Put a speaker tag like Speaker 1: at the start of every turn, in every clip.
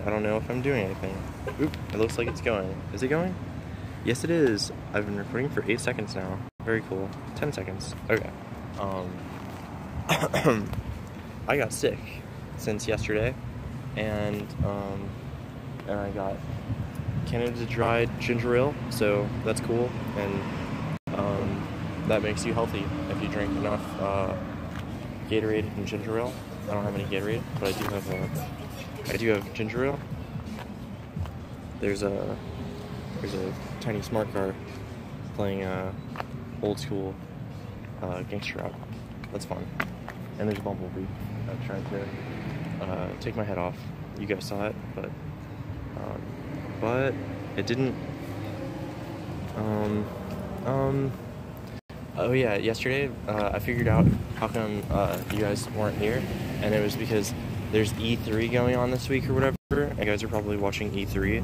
Speaker 1: I don't know if I'm doing anything. Oop, it looks like it's going. Is it going? Yes, it is. I've been recording for 8 seconds now. Very cool. 10 seconds. Okay. I got sick since yesterday, and I got Canada dried ginger ale, so that's cool, and that makes you healthy if you drink enough Gatorade and ginger ale. I don't have any Gatorade, but I do have ginger ale. There's a tiny smart car playing old school gangster rap. That's fun. And there's a bumblebee trying to take my head off. You guys saw it, but it didn't. Oh yeah, yesterday I figured out how come you guys weren't here, and it was because there's E3 going on this week or whatever. And you guys are probably watching E3,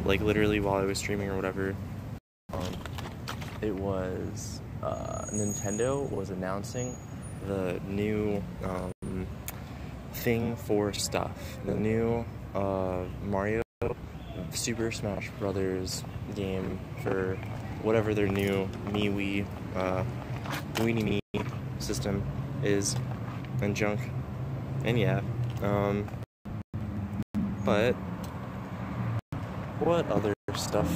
Speaker 1: like literally while I was streaming or whatever. It was Nintendo was announcing the new thing for stuff, the new Mario Super Smash Brothers game for whatever their new MiiWii Weenie Me system is, and junk, and yeah, but what other stuff?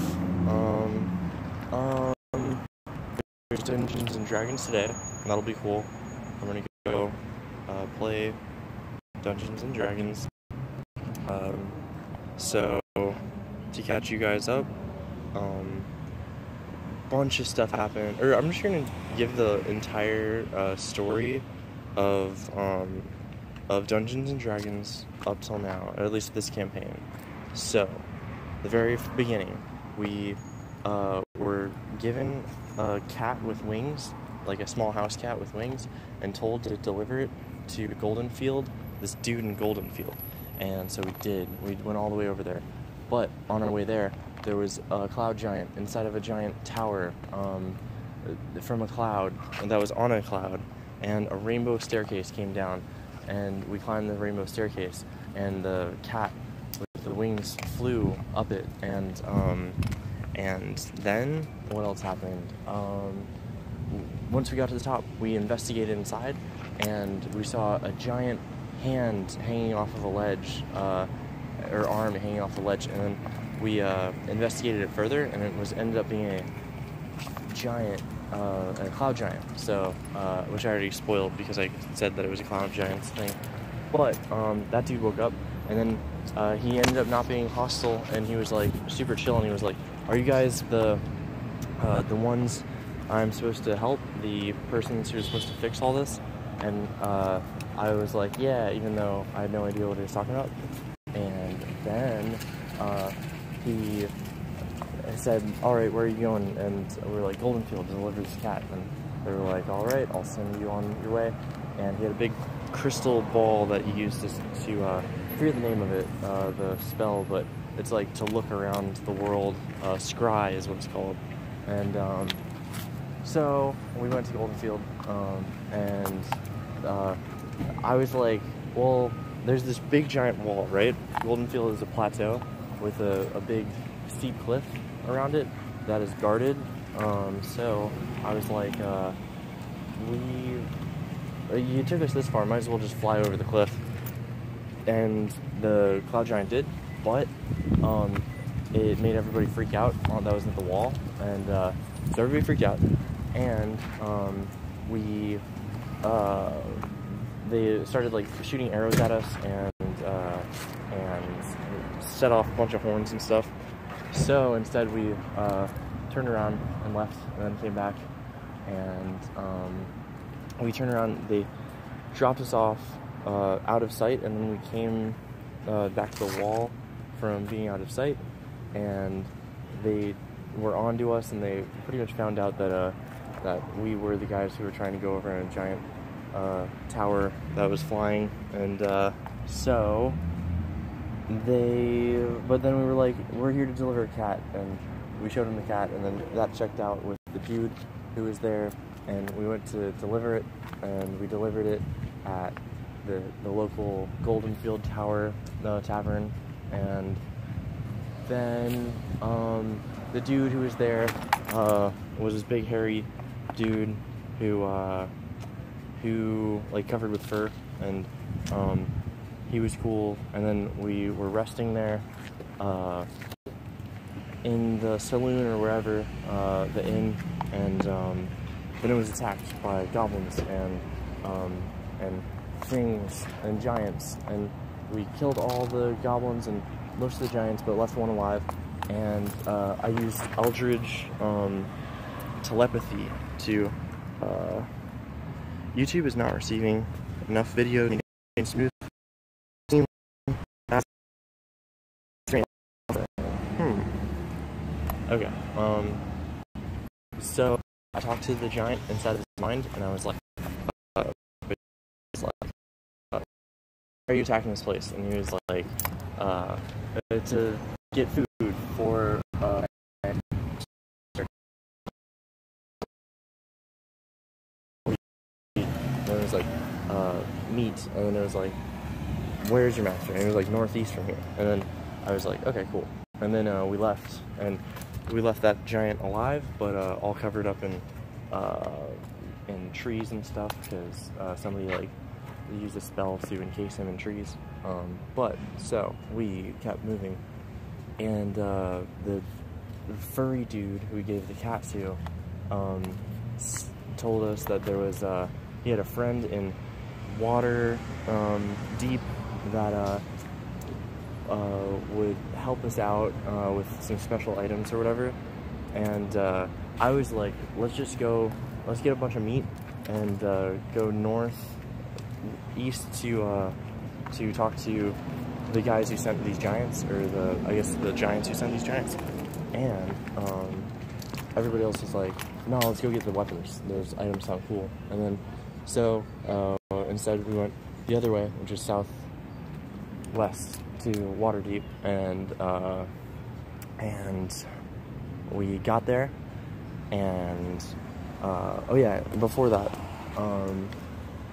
Speaker 1: There's Dungeons and Dragons today, and that'll be cool. I'm gonna go play Dungeons and Dragons. So to catch you guys up, bunch of stuff happened. Or I'm just gonna give the entire story of Dungeons and Dragons up till now, or at least this campaign. So the very beginning, we were given a cat with wings, like a small house cat with wings, and told to deliver it to Goldenfield, this dude in Goldenfield. And so we did. We went all the way over there. But on our way there, there was a cloud giant inside of a giant tower from a cloud that was on a cloud, and a rainbow staircase came down, and we climbed the rainbow staircase, and the cat with the wings flew up it, and then what else happened? Once we got to the top, we investigated inside, and we saw a giant hand hanging off of a ledge, or arm hanging off the ledge, and then we investigated it further, and it ended up being a giant, a cloud giant. So, which I already spoiled because I said that it was a cloud giant's thing. But that dude woke up, and then he ended up not being hostile, and he was like super chill, and he was like, "Are you guys the ones I'm supposed to help? The persons who are supposed to fix all this?" And I was like, "Yeah," even though I had no idea what he was talking about. And then he said, "All right, where are you going?" And we were like, "Goldenfield, to deliver this cat." And they were like, "All right, I'll send you on your way." And he had a big crystal ball that he used to I forget the name of it, the spell, but it's like to look around the world. Scry is what it's called. And so we went to Goldenfield, and I was like, well, there's this big giant wall, right? Goldenfield is a plateau with a big steep cliff around it that is guarded. So I was like, you took us this far, might as well just fly over the cliff. And the cloud giant did, but it made everybody freak out. That was at the wall, and so everybody freaked out, and they started like shooting arrows at us, and set off a bunch of horns and stuff. So instead we turned around and left, and then came back, and we turned around. They dropped us off out of sight, and then we came back to the wall from being out of sight, and they were on to us, and they pretty much found out that we were the guys who were trying to go over in a giant tower that was flying, and but then we were like, we're here to deliver a cat, and we showed him the cat, and then that checked out with the dude who was there, and we went to deliver it, and we delivered it at the local Goldenfield Tower Tavern, and then the dude who was there was this big hairy dude who like covered with fur, and he was cool. And then we were resting there in the saloon or wherever, the inn, and then it was attacked by goblins and things and giants, and we killed all the goblins and most of the giants, but left one alive. And I used Eldritch telepathy to YouTube is not receiving enough video to smooth. Okay. So I talked to the giant inside of his mind, and I was like, "Why are you attacking this place?" And he was like, "To get food for." And it was like meat, and then it was like, "Where's your master?" And it was like northeast from here. And then I was like, "Okay, cool." And then we left, and we left that giant alive, but all covered up in trees and stuff, because somebody like used a spell to encase him in trees. But so we kept moving, and the furry dude who we gave the cat to told us that there was he had a friend in water deep that would help us out with some special items or whatever. And I was like, let's get a bunch of meat and go northeast to talk to the guys who sent these giants, or I guess the giants who sent these giants. And everybody else was like, no, let's go get the weapons. Those items sound cool. And then so instead we went the other way, which is southwest to Waterdeep, and we got there, and oh yeah, before that,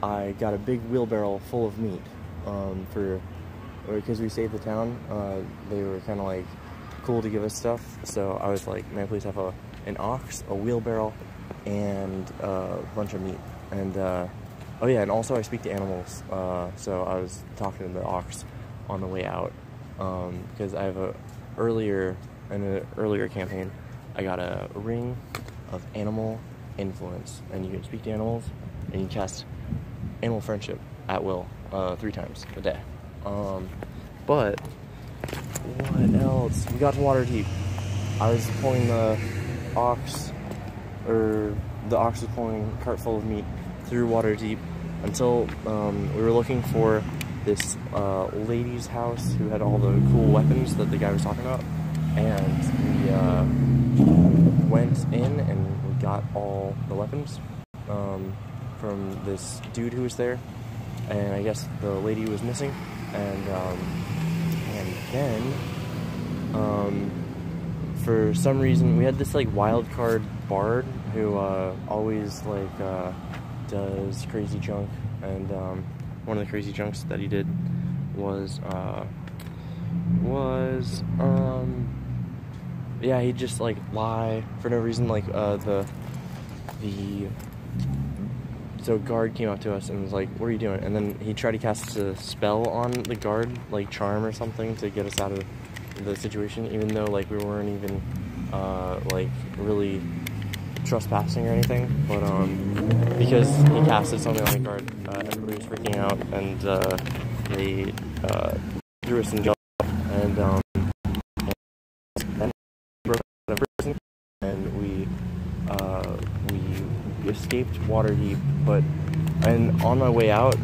Speaker 1: I got a big wheelbarrow full of meat because we saved the town. They were kind of like cool to give us stuff, so I was like, may I please have an ox, a wheelbarrow, and a bunch of meat. And oh yeah, and also I speak to animals, so I was talking to the ox on the way out, because I have in an earlier campaign, I got a ring of animal influence, and you can speak to animals, and you cast animal friendship at will 3 times a day. But what else? We got to Waterdeep. I was pulling the ox was pulling a cart full of meat through Waterdeep until we were looking for this lady's house who had all the cool weapons that the guy was talking about, and we went in and we got all the weapons from this dude who was there, and I guess the lady was missing, and then for some reason we had this like wild card bard who always like does crazy junk, and one of the crazy junks that he did was yeah, he'd just like lie for no reason, like so guard came up to us and was like, what are you doing? And then he tried to cast a spell on the guard, like charm or something, to get us out of the situation, even though like we weren't even like really trespassing or anything. But because he casted something on the guard, everybody was freaking out, and they threw us in jail, and broke out of prison, and we escaped Waterdeep. And on my way out,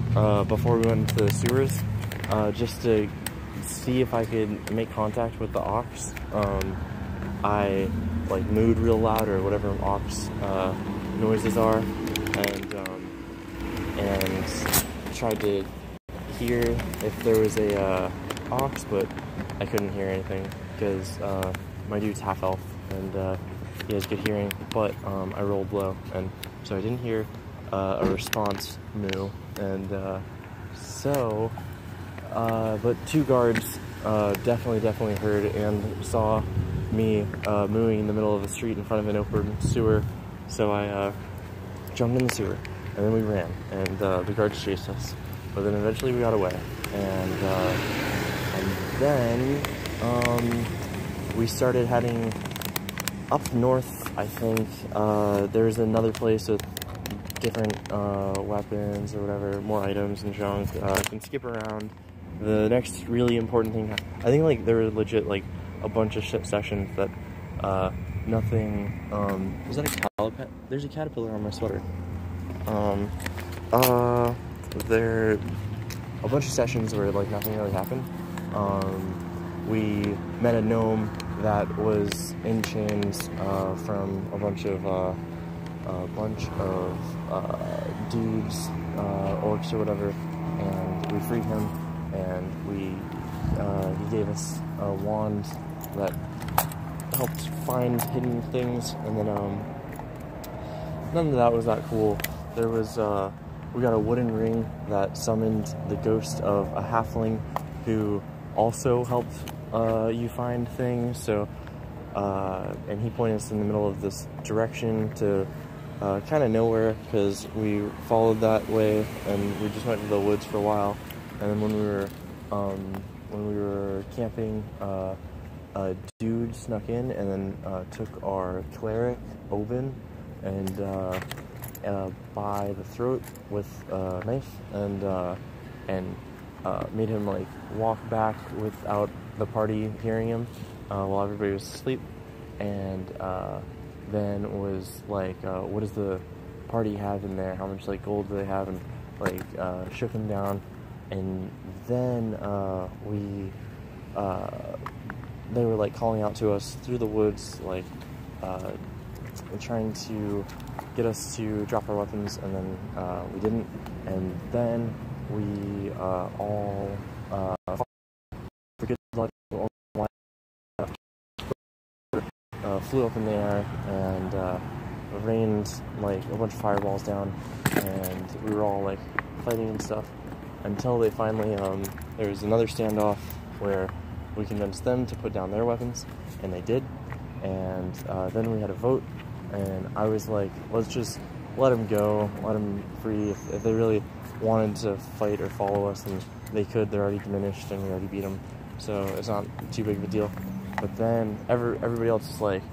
Speaker 1: before we went into the sewers, just to see if I could make contact with the ox, I like mooed real loud, or whatever ox noises are, and tried to hear if there was a ox, but I couldn't hear anything because my dude's half elf and he has good hearing, but I rolled low, and so I didn't hear a response moo, and but 2 guards definitely heard and saw me mooing in the middle of the street in front of an open sewer, so I jumped in the sewer, and then we ran, and the guards chased us, but then eventually we got away, and then we started heading up north, I think. There's another place with different weapons or whatever, more items and junk. You can skip around. The next really important thing, I think, like, there were legit, like, a bunch of sessions that nothing, is that a caterpillar? There's a caterpillar on my sweater. There a bunch of sessions where, like, nothing really happened. We met a gnome that was in chains from a bunch of dudes, orcs or whatever, and we freed him, and he gave us a wand that helped find hidden things, and then none of that was that cool. There was we got a wooden ring that summoned the ghost of a halfling who also helped you find things, so and he pointed us in the middle of this direction to kind of nowhere, because we followed that way and we just went to the woods for a while, and then when we were camping, a dude snuck in and then took our cleric Oben and by the throat with a knife, and made him, like, walk back without the party hearing him while everybody was asleep, and then was like, what does the party have in there, how much, like, gold do they have, and, like, shook him down, and then they were, like, calling out to us through the woods, like, trying to get us to drop our weapons, and then we didn't, and then we all flew up in the air and rained, like, a bunch of fireballs down, and we were all, like, fighting and stuff, until they finally, there was another standoff where we convinced them to put down their weapons, and they did, and then we had a vote, and I was like, let's just let them go, let them free. If they really wanted to fight or follow us, and they could, they're already diminished, and we already beat them, so it's not too big of a deal. But then everybody else is like,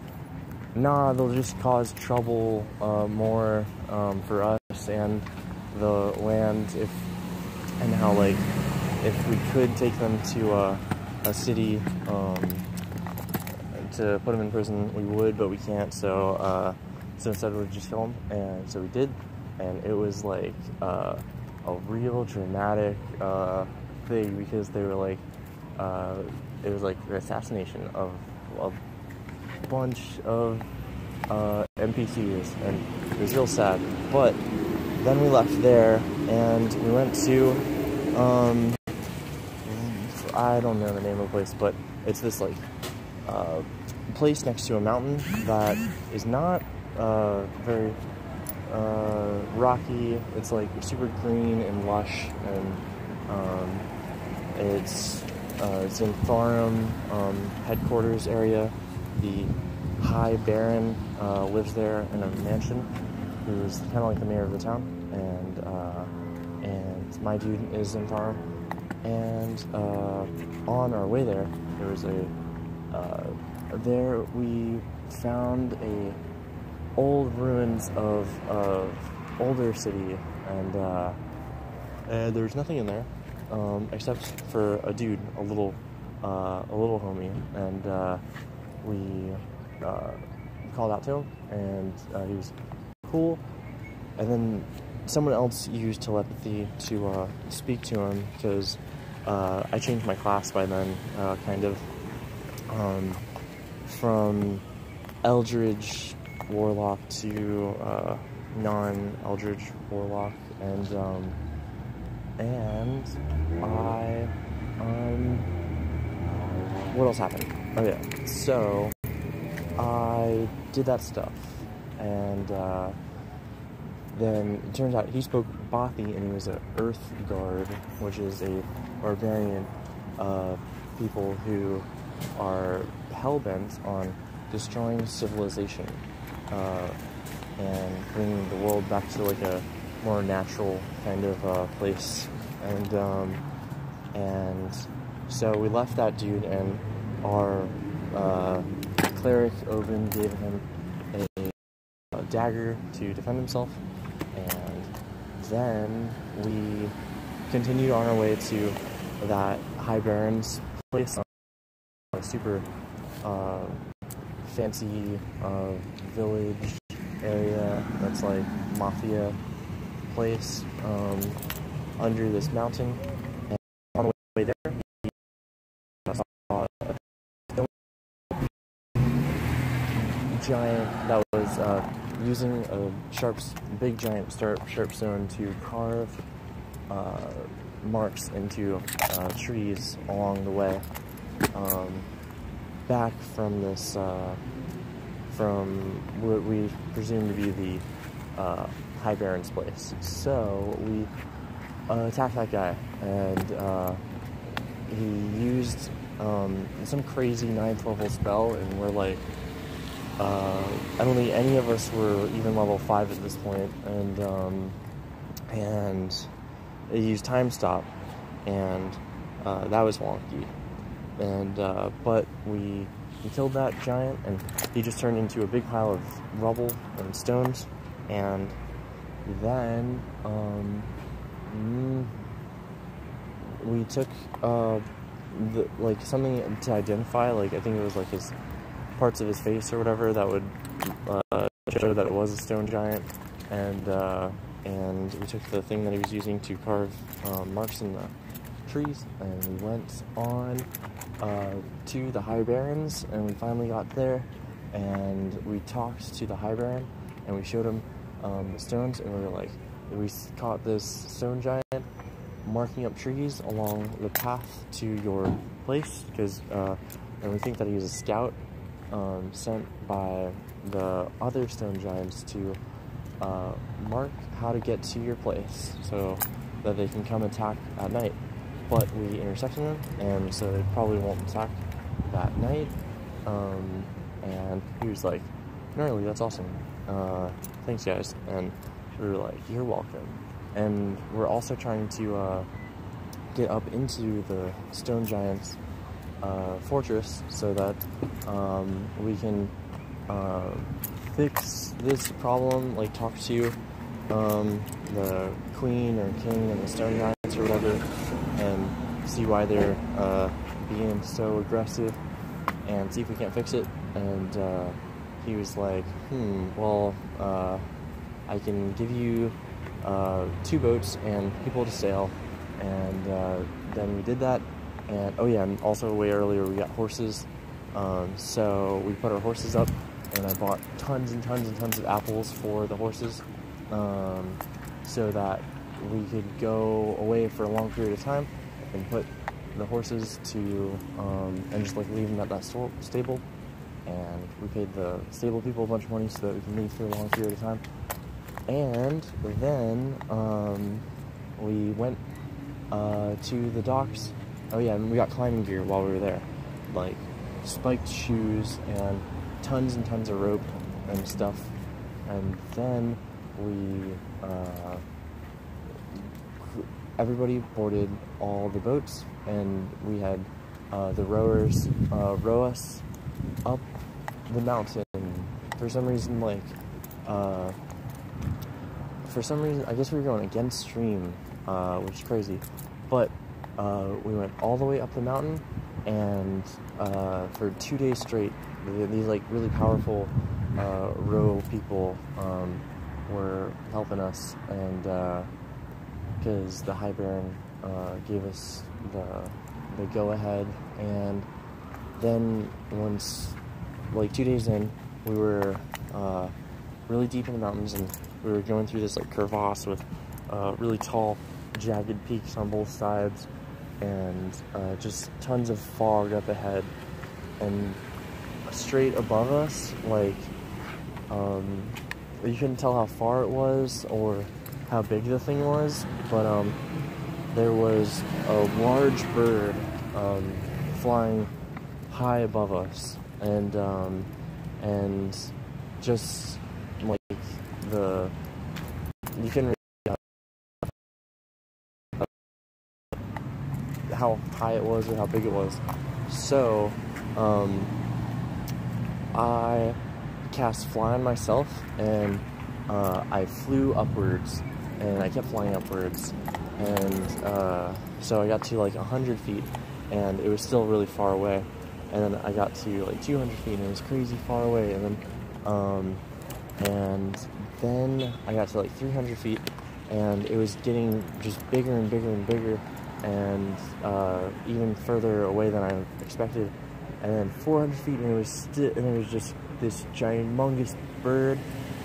Speaker 1: nah, they'll just cause trouble more for us and the land, and how, like, if we could take them to a city to put them in prison, we would, but we can't, so instead we'd just kill them, and so we did, and it was, like, a real dramatic thing, because they were, like, it was, like, the assassination of a bunch of NPCs, and it was real sad. But then we left there, and we went to, I don't know the name of the place, but it's this, like, place next to a mountain that is not very rocky. It's, like, super green and lush, and it's in Tharum headquarters area. The High Baron lives there in a mansion, who's kind of like the mayor of the town, and my dude is in Tharum. And on our way there was there we found old ruins of older city, and there was nothing in there except for a dude, a little homie, and we called out to him, and he was cool. And then someone else used telepathy to speak to him, because I changed my class by then, kind of, from Eldritch Warlock to non-Eldritch Warlock, and what else happened? Oh yeah, so I did that stuff, and then it turns out he spoke Bothi, and he was an Earth Guard, which is a barbarian people who are hell-bent on destroying civilization and bringing the world back to like a more natural kind of place. And so we left that dude, and our cleric Oben gave him a dagger to defend himself, and then we continued on our way to that High Baron's place, a super fancy village area that's like mafia place under this mountain. And on the way there, we saw a giant that was using a big giant sharp stone to carve marks into trees along the way, back from this from what we presume to be the High Baron's place. So we attacked that guy, and he used some crazy 9th level spell, and we're like, I don't think any of us were even level 5 at this point, and it used Time Stop, and that was wonky. And but we killed that giant, and he just turned into a big pile of rubble and stones. And then we took like something to identify, like I think it was like his parts of his face or whatever that would show that it was a stone giant, and we took the thing that he was using to carve marks in the trees, and we went on to the High Barons, and we finally got there, and we talked to the High Baron, and we showed him the stones, and we were like, we caught this stone giant marking up trees along the path to your place, because and we think that he was a scout sent by the other stone giants to mark how to get to your place so that they can come attack at night. But we intercepted them, and so they probably won't attack that night. And he was like, gnarly, that's awesome. Thanks, guys. And we were like, you're welcome. And we're also trying to get up into the stone giant's fortress so that we can fix this problem, like talk to the queen or king and the stone giants or whatever, and see why they're being so aggressive, and see if we can't fix it. And he was like, well, I can give you 2 boats and people to sail. And then we did that. And oh yeah, and also way earlier we got horses, so we put our horses up, and I bought tons and tons and tons of apples for the horses, so that we could go away for a long period of time and put the horses to and just like leave them at that stable, and we paid the stable people a bunch of money so that we can leave for a long period of time. And then we went to the docks. Oh yeah, and we got climbing gear while we were there, like spiked shoes and tons of rope and stuff. And then we everybody boarded all the boats, and we had the rowers row us up the mountain. For some reason, I guess we were going against stream, which is crazy, but we went all the way up the mountain, and for 2 days straight, these like really powerful row people were helping us, and because the High Baron gave us the go-ahead. And then once, like 2 days in, we were really deep in the mountains, and we were going through this like crevasse with really tall, jagged peaks on both sides, and just tons of fog up ahead. And straight above us, like you couldn't tell how far it was or how big the thing was, but there was a large bird flying high above us, and just like you can how high it was or how big it was. So I cast Fly on myself, and I flew upwards, and I kept flying upwards, and so I got to like 100 feet, and it was still really far away, and then I got to like 200 feet, and it was crazy far away, and then I got to like 300 feet, and it was getting just bigger and bigger and bigger, and even further away than I expected, and then 400 feet, and it was just this humongous bird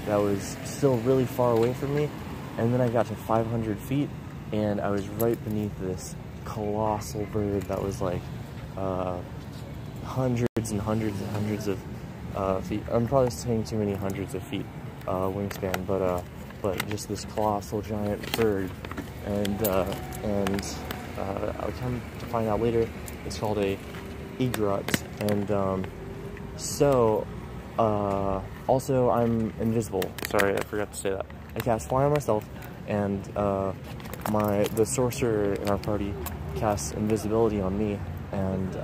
Speaker 1: that was still really far away from me, and then I got to 500 feet, and I was right beneath this colossal bird that was like hundreds and hundreds and hundreds of feet. I'm probably saying too many hundreds of feet wingspan, but just this colossal giant bird, and I'll come to find out later it's called a egret, and also I'm invisible. Sorry, I forgot to say that. I cast Fly on myself, and the sorcerer in our party casts invisibility on me, and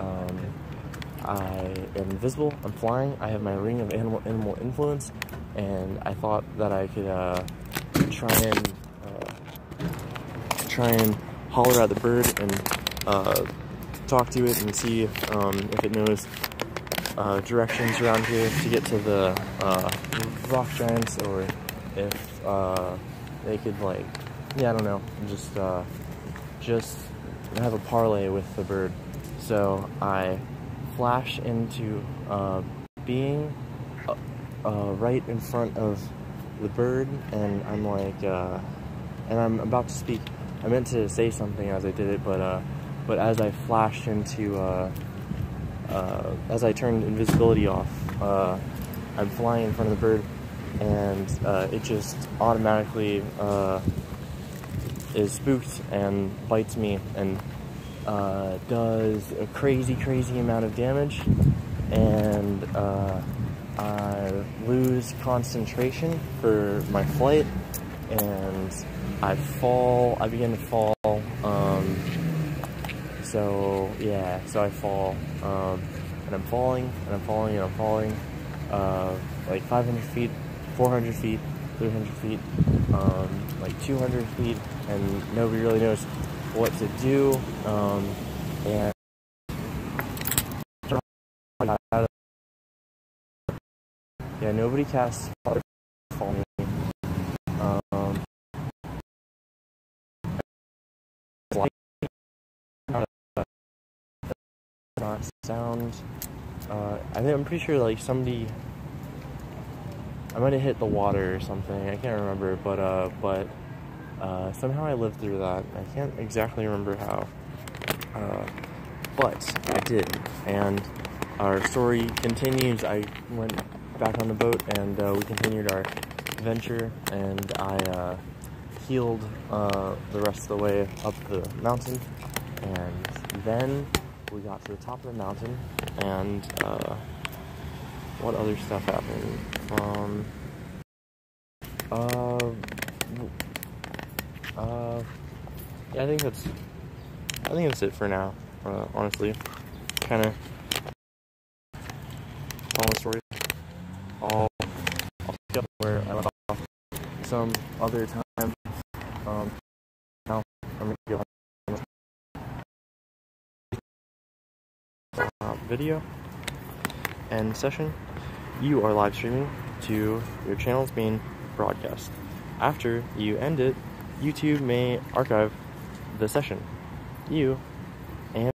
Speaker 1: I am invisible, I'm flying, I have my ring of animal influence, and I thought that I could try and holler at the bird and talk to it and see if it knows directions around here to get to the rock giants, or if they could, like, yeah, I don't know, just have a parlay with the bird. So I flash into being right in front of the bird, and I'm like, and I'm about to speak. I meant to say something as I did it, but as I flashed into, as I turned invisibility off, I'm flying in front of the bird, and it just automatically is spooked and bites me, and does a crazy amount of damage, and I lose concentration for my flight, and I begin to fall, so yeah, so I fall, and I'm falling, like 500 feet, 400 feet, 300 feet, like 200 feet, and nobody really knows what to do, and yeah, nobody casts Father for me. Not sound. I'm pretty sure like somebody. I might have hit the water or something. I can't remember, but somehow I lived through that. I can't exactly remember how, but I did. And our story continues. I went back on the boat, and we continued our adventure, and I healed the rest of the way up the mountain, and then we got to the top of the mountain, and what other stuff happened? Yeah, I think that's it for now. Honestly, kind of follow the story. I'll pick up where I left off some other time. Now I'm gonna go video and session. You are live streaming to your channel's main broadcast. After you end it, YouTube may archive the session. You